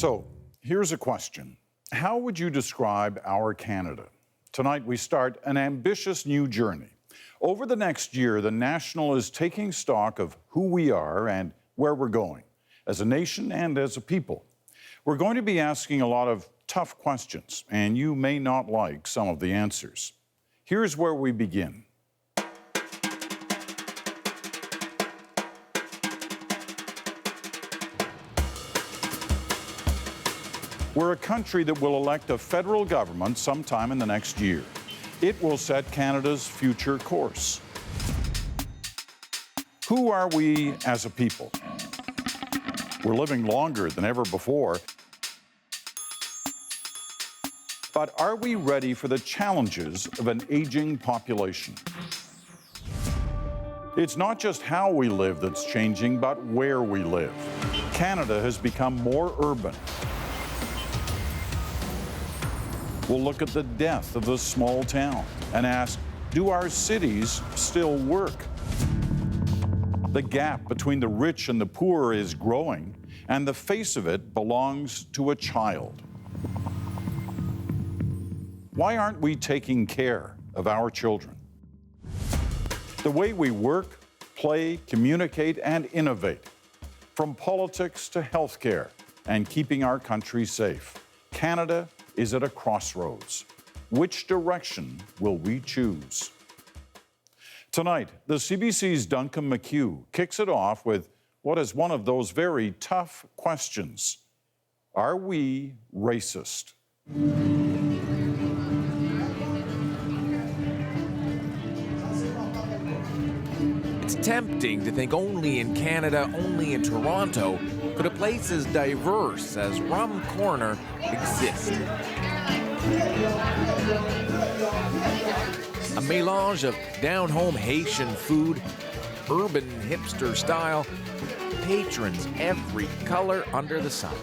So here's a question. How would you describe our Canada? Tonight we start an ambitious new journey. Over the next year, the National is taking stock of who we are and where we're going, as a nation and as a people. We're going to be asking a lot of tough questions, and you may not like some of the answers. Here's where we begin. We're a country that will elect a federal government sometime in the next year. It will set Canada's future course. Who are we as a people? We're living longer than ever before. But are we ready for the challenges of an aging population? It's not just how we live that's changing, but where we live. Canada has become more urban. We'll look at the death of the small town and ask, do our cities still work? The gap between the rich and the poor is growing, and the face of it belongs to a child. Why aren't we taking care of our children? The way we work, play, communicate, and innovate, from politics to healthcare and keeping our country safe, Canada is at a crossroads. Which direction will we choose? Tonight, the CBC's Duncan McCue kicks it off with what is one of those very tough questions. Are we racist? It's tempting to think only in Canada, only in Toronto, could a place as diverse as Rum Corner exist. A melange of down-home Haitian food, urban hipster style, patrons every color under the sun.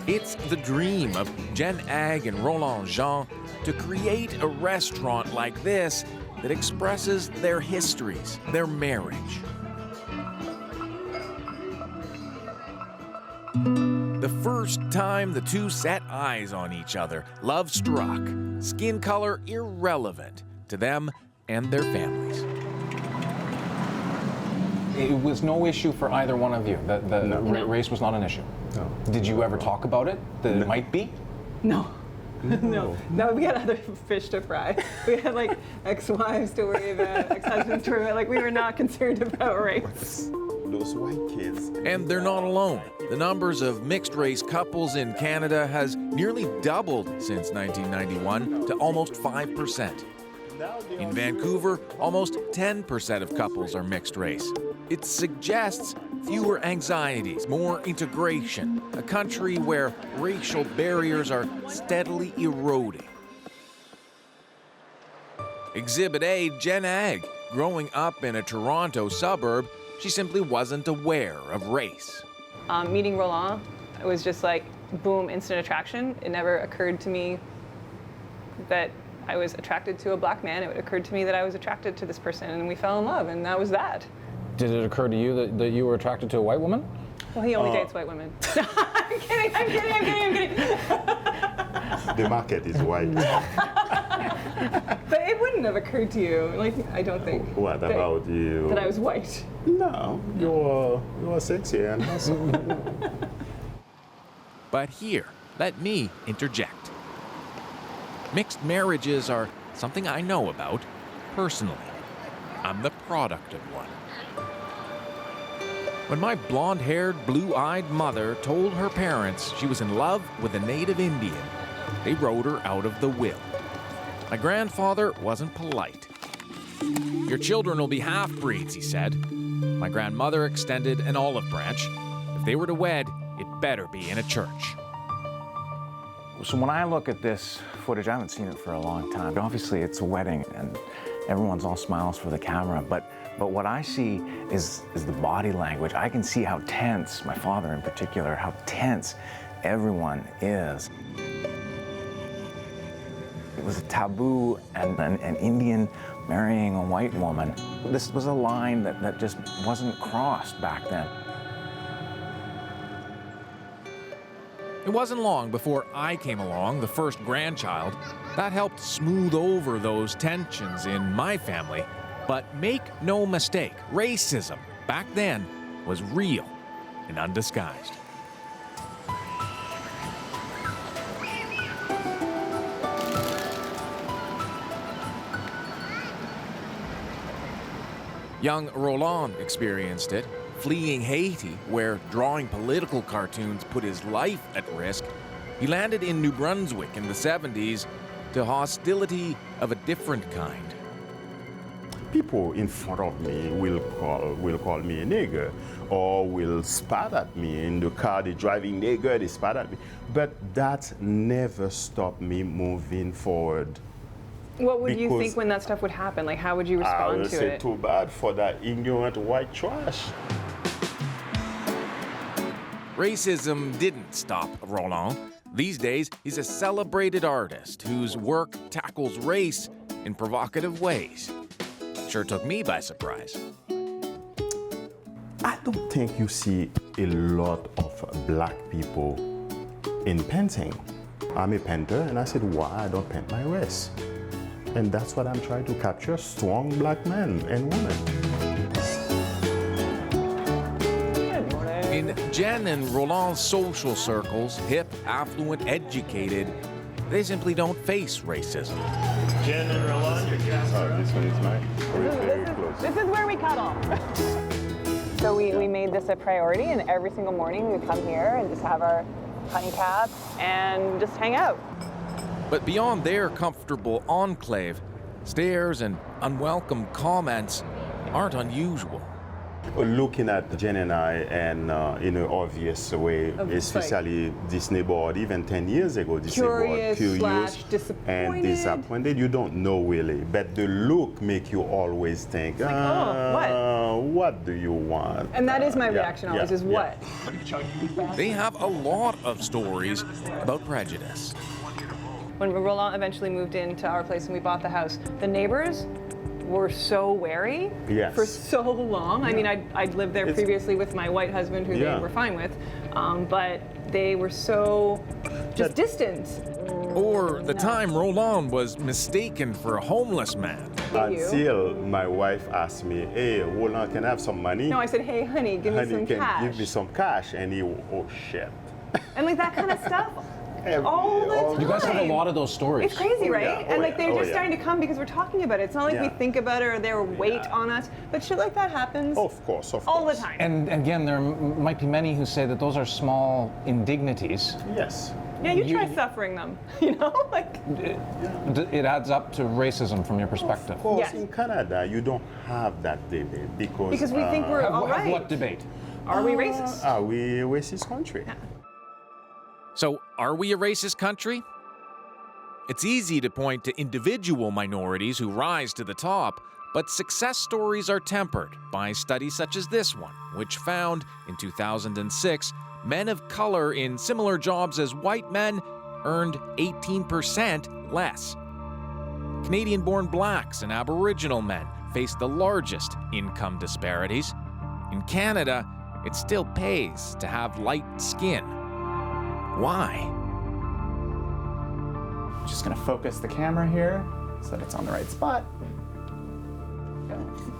It's the dream of Jen Ag and Roland Jean to create a restaurant like this that expresses their histories, their marriage. The first time the two set eyes on each other, love struck, skin color irrelevant to them and their families. It was no issue for either one of you. No. Race was not an issue. No. Did you ever talk about it? That it might be? No. No, we had other fish to fry. We had like ex-wives to worry about, ex-husbands to worry about. Like we were not concerned about race. Those white kids. And they're not alone. The numbers of mixed-race couples in Canada has nearly doubled since 1991 to almost 5%. In Vancouver, almost 10% of couples are mixed race. It suggests fewer anxieties, more integration, a country where racial barriers are steadily eroding. Exhibit A, Jen Ag. Growing up in a Toronto suburb, she simply wasn't aware of race. Meeting Roland, it was just like, boom, instant attraction. It never occurred to me that I was attracted to a black man. It occurred to me that I was attracted to this person, and we fell in love, and that was that. Did it occur to you that you were attracted to a white woman? Well, he only dates white women. I'm kidding. The market is white. But it wouldn't have occurred to you, like, I don't think. What about you? That I was white. No, you're sexy and handsome. But here, let me interject. Mixed marriages are something I know about personally. I'm the product of one. When my blonde-haired, blue-eyed mother told her parents she was in love with a native Indian, they wrote her out of the will. My grandfather wasn't polite. Your children will be half-breeds, he said. My grandmother extended an olive branch. If they were to wed, it better be in a church. So when I look at this footage, I haven't seen it for a long time. Obviously, it's a wedding, and everyone's all smiles for the camera, but what I see is the body language. I can see how tense, my father in particular, how tense everyone is. It was a taboo, and an Indian marrying a white woman. This was a line that just wasn't crossed back then. It wasn't long before I came along, the first grandchild. That helped smooth over those tensions in my family. But make no mistake, racism back then was real and undisguised. Young Roland experienced it, fleeing Haiti, where drawing political cartoons put his life at risk. He landed in New Brunswick in the 70s to hostility of a different kind. People in front of me will call me a nigger, or will spat at me in the car. They're driving nigger, they spat at me. But that never stopped me moving forward. What would you think when that stuff would happen? Like, how would you respond I would to say it? too bad for that ignorant white trash. Racism didn't stop Roland. These days, he's a celebrated artist whose work tackles race in provocative ways. Sure took me by surprise. I don't think you see a lot of black people in painting. I'm a painter, and I said, why I don't paint my race? And that's what I'm trying to capture, strong black men and women. In Jen and Roland's social circles, hip, affluent, educated, they simply don't face racism. Jen and Roland, your Oh, this one is mine. We're very close. This is where we cuddle. So we made this a priority, and every single morning we come here and just have our honey caps and just hang out. But beyond their comfortable enclave, stares and unwelcome comments aren't unusual. Looking at Jen and I, and in an obvious way, especially this neighborhood, even 10 years ago, this neighborhood, Curious / disappointed. and disappointed. You don't know really, but the look make you always think, like, oh, what do you want? And that is my Yeah, reaction always, yeah, is yeah. what? They have a lot of stories about prejudice. When Roland eventually moved into our place and we bought the house, the neighbors were so wary Yes. for so long. I mean, I'd lived there previously with my white husband, who Yeah. they were fine with, but they were so just distant. Or the time Roland was mistaken for a homeless man. Until my wife asked me, hey, Roland, can I have some money? No, I said, hey, honey, give me Honey, some can cash. give me some cash. And he, oh shit. And like that kind of stuff. Every- all the time. You guys have a lot of those stories. It's crazy, right? yeah, And oh, like yeah, they're oh, just yeah. starting to come because we're talking about it. It's not like we Yeah. think about it or they're weight Yeah. on us, but shit like that happens Of course, of all the course. time. And again, there might be many who say that those are small indignities. Yes. Yeah, you try suffering them, you know? Like, It adds up to racism from your perspective. Of course, Yes. in Canada, you don't have that debate because we think we're all Have right. what debate? Are we racist? Are we a racist country? So, are we a racist country? It's easy to point to individual minorities who rise to the top, but success stories are tempered by studies such as this one, which found in 2006 men of color in similar jobs as white men earned 18% less. Canadian-born blacks and Aboriginal men face the largest income disparities. In Canada, it still pays to have light skin. Why? Just gonna focus the camera here so that it's on the right spot.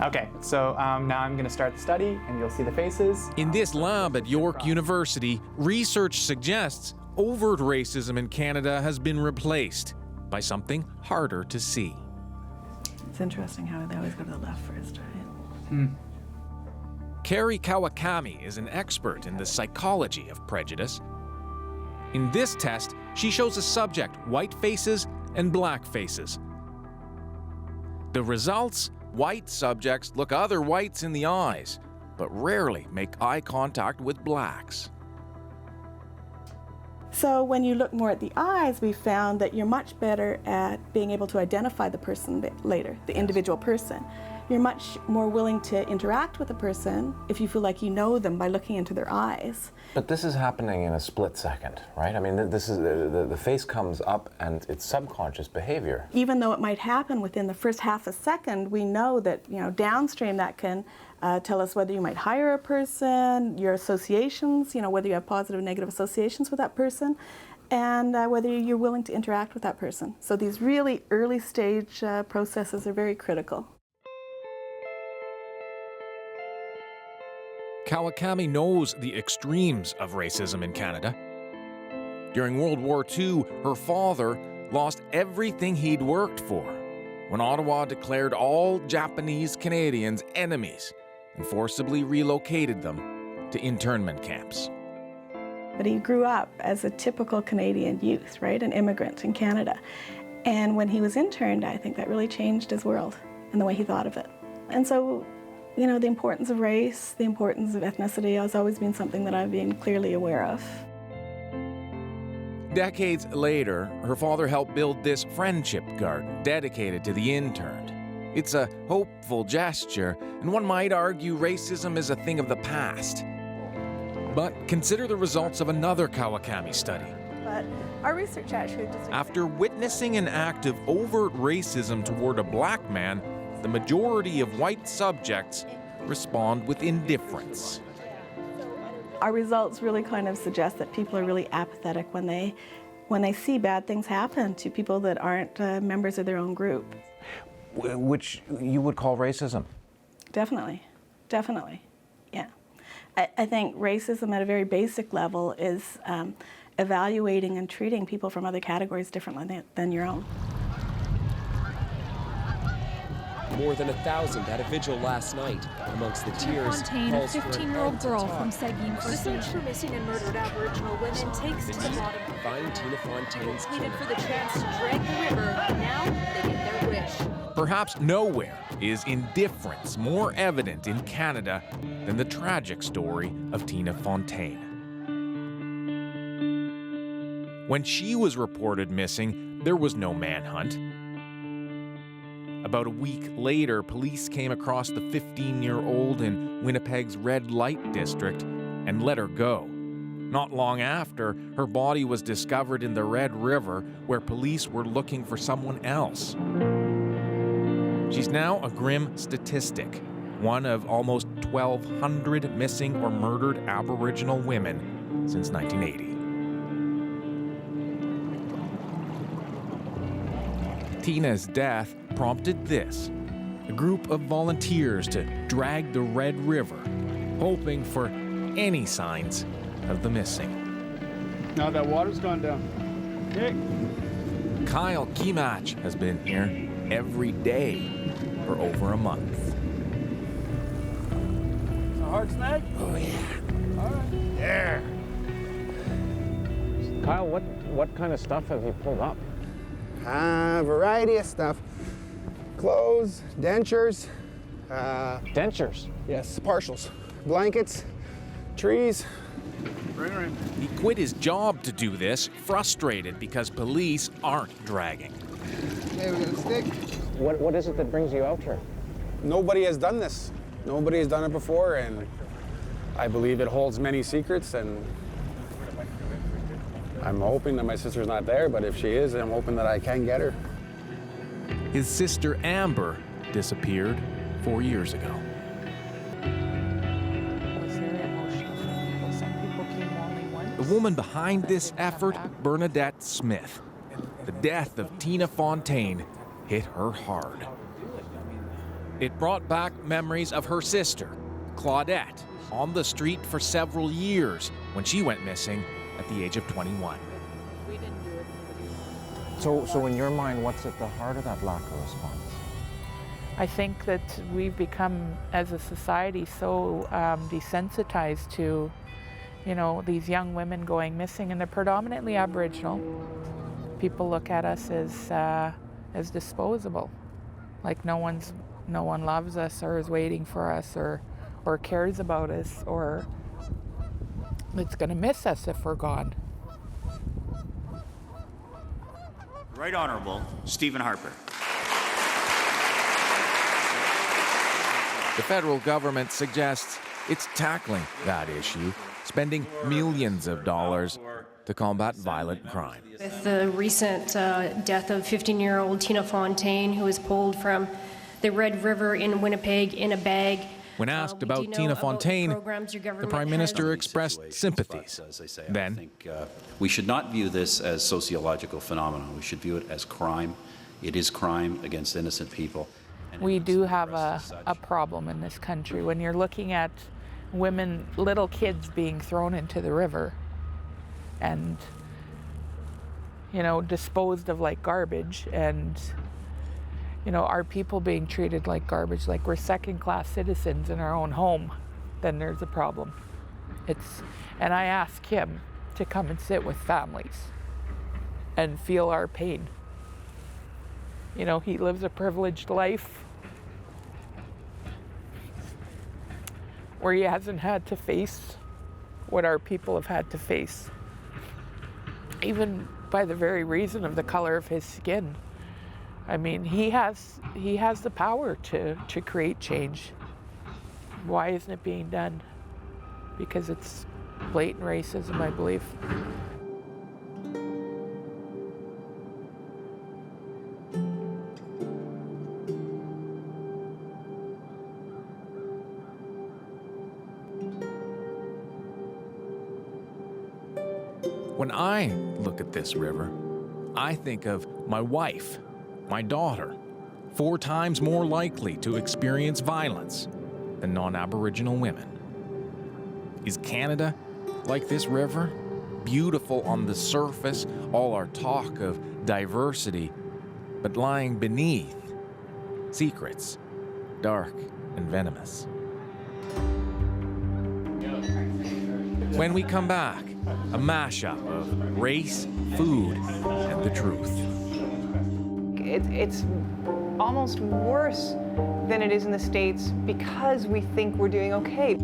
Okay, so now I'm gonna start the study and you'll see the faces. In this lab at York University, research suggests overt racism in Canada has been replaced by something harder to see. It's interesting how they always go to the left first, right? Carrie Kawakami is an expert in the psychology of prejudice. In this test, she shows a subject white faces and black faces. The results? White subjects look other whites in the eyes, but rarely make eye contact with blacks. So when you look more at the eyes, we found that you're much better at being able to identify the person later, the individual person. You're much more willing to interact with a person if you feel like you know them by looking into their eyes. But this is happening in a split second, right? I mean, this is the face comes up and it's subconscious behavior. Even though it might happen within the first half a second, we know that downstream that can Tell us whether you might hire a person, your associations, whether you have positive and negative associations with that person, and whether you're willing to interact with that person. So these really early stage processes are very critical. Kawakami knows the extremes of racism in Canada. During World War II, her father lost everything he'd worked for when Ottawa declared all Japanese Canadians enemies and forcibly relocated them to internment camps. But he grew up as a typical Canadian youth, right, an immigrant in Canada. And when he was interned, I think that really changed his world and the way he thought of it. And so, the importance of race, the importance of ethnicity has always been something that I've been clearly aware of. Decades later, her father helped build this friendship garden dedicated to the interned. It's a hopeful gesture, and one might argue racism is a thing of the past. But consider the results of another Kawakami study. But our research actually After witnessing an act of overt racism toward a black man, the majority of white subjects respond with indifference. Our results really kind of suggest that people are really apathetic when they see bad things happen to people that aren't members of their own group. Which you would call racism? Definitely, yeah. I think racism at a very basic level is evaluating and treating people from other categories differently than your own. More than 1,000 at a vigil last night. Amongst the tears, Fontaine, a 15-year-old girl from Seguin The search for missing and murdered Aboriginal women takes to the bottom. Find Tina Fontaine's Pleaded for the chance to drag the river, and now they get their wish. Perhaps nowhere is indifference more evident in Canada than the tragic story of Tina Fontaine. When she was reported missing, there was no manhunt. About a week later, police came across the 15-year-old in Winnipeg's red light district and let her go. Not long after, her body was discovered in the Red River, where police were looking for someone else. She's now a grim statistic, one of almost 1,200 missing or murdered Aboriginal women since 1980. Tina's death prompted this, a group of volunteers to drag the Red River, hoping for any signs of the missing. Now that water's gone down. Hey. Kyle Kimach has been here every day for over a month. A hard snag? Oh yeah. All right. Yeah. Kyle, what kind of stuff have you pulled up? Variety of stuff. Clothes, dentures. Dentures? Yes, partials. Blankets, trees. Right. He quit his job to do this, frustrated because police aren't dragging. Okay, we got a stick. What is it that brings you out here? Nobody has done this. Nobody has done it before, and I believe it holds many secrets, and I'm hoping that my sister's not there, but if she is, I'm hoping that I can get her. His sister Amber disappeared 4 years ago. The woman behind this effort, Bernadette Smith. The death of Tina Fontaine hit her hard. It brought back memories of her sister, Claudette, on the street for several years when she went missing at the age of 21. So in your mind, what's at the heart of that lack of response? I think that we've become, as a society, so desensitized to, these young women going missing, and they're predominantly Aboriginal. People look at us as disposable, like no one loves us or is waiting for us or cares about us or it's going to miss us if we're gone. Right Honorable Stephen Harper. The federal government suggests it's tackling that issue, spending millions of dollars to combat violent crime. With the recent death of 15-year-old Tina Fontaine, who was pulled from the Red River in Winnipeg in a bag, When asked We do about know Tina about the Fontaine, programs your the government Prime has. Minister expressed sympathies. As I say, Then, I think we should not view this as sociological phenomenon. We should view it as crime. It is crime against innocent people. We do have a problem in this country when you're looking at women, little kids being thrown into the river and, you know, disposed of like garbage, and, you know, our people being treated like garbage, like we're second-class citizens in our own home. Then there's a problem. And I ask him to come and sit with families and feel our pain. You know, he lives a privileged life where he hasn't had to face what our people have had to face, even by the very reason of the color of his skin. I mean, he has the power to create change. Why isn't it being done? Because it's blatant racism, I believe. When I look at this river, I think of my wife, my daughter, 4 times more likely to experience violence than non-Aboriginal women. Is Canada like this river? Beautiful on the surface, all our talk of diversity, but lying beneath, secrets, dark and venomous. When we come back, a mashup of race, food, and the truth. It's almost worse than it is in the States because we think we're doing okay.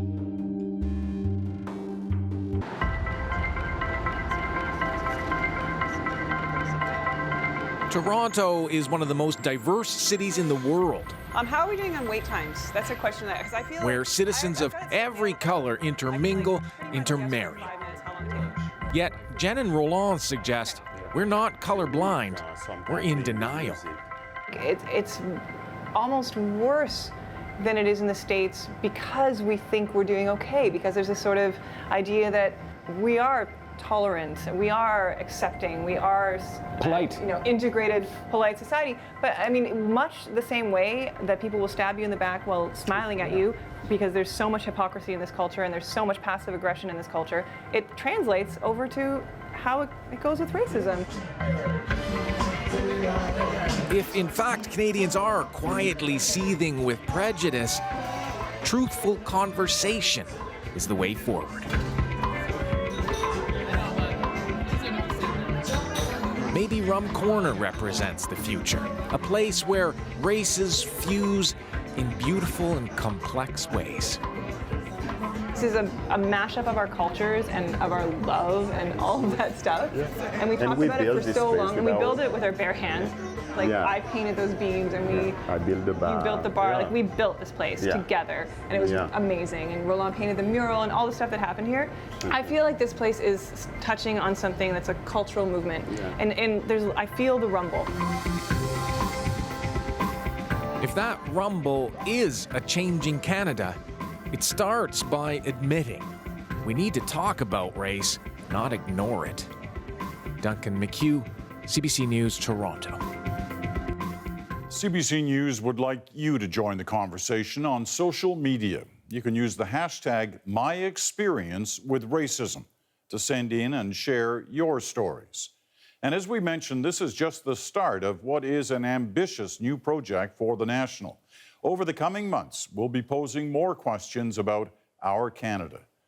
Toronto is one of the most diverse cities in the world, How are we doing on wait times? That's a question because I feel where like citizens of every color intermingle, intermarry. Yet, Jen and Roland suggest we're not colorblind, we're in denial. It's almost worse than it is in the States because we think we're doing okay, because there's this sort of idea that we are tolerant, we are accepting, we are polite, integrated, polite society. But I mean, much the same way that people will stab you in the back while smiling at you, because there's so much hypocrisy in this culture and there's so much passive aggression in this culture, it translates over to how it goes with racism. If in fact Canadians are quietly seething with prejudice, truthful conversation is the way forward. Maybe Rum Corner represents the future, a place where races fuse in beautiful and complex ways. This is a mashup of our cultures and of our love and all of that stuff. Yeah. And we talked about it for so long, and we build it with our bare hands. Like, yeah. I painted those beams, and I built the bar. You built the bar. Yeah. Like, we built this place together, and it was amazing. And Roland painted the mural and all the stuff that happened here. I feel like this place is touching on something that's a cultural movement, and I feel the rumble. If that rumble is a changing Canada, it starts by admitting we need to talk about race, not ignore it. Duncan McCue, CBC News, Toronto. CBC News would like you to join the conversation on social media. You can use the hashtag #MyExperienceWithRacism to send in and share your stories. And as we mentioned, this is just the start of what is an ambitious new project for the National. Over the coming months, we'll be posing more questions about our Canada.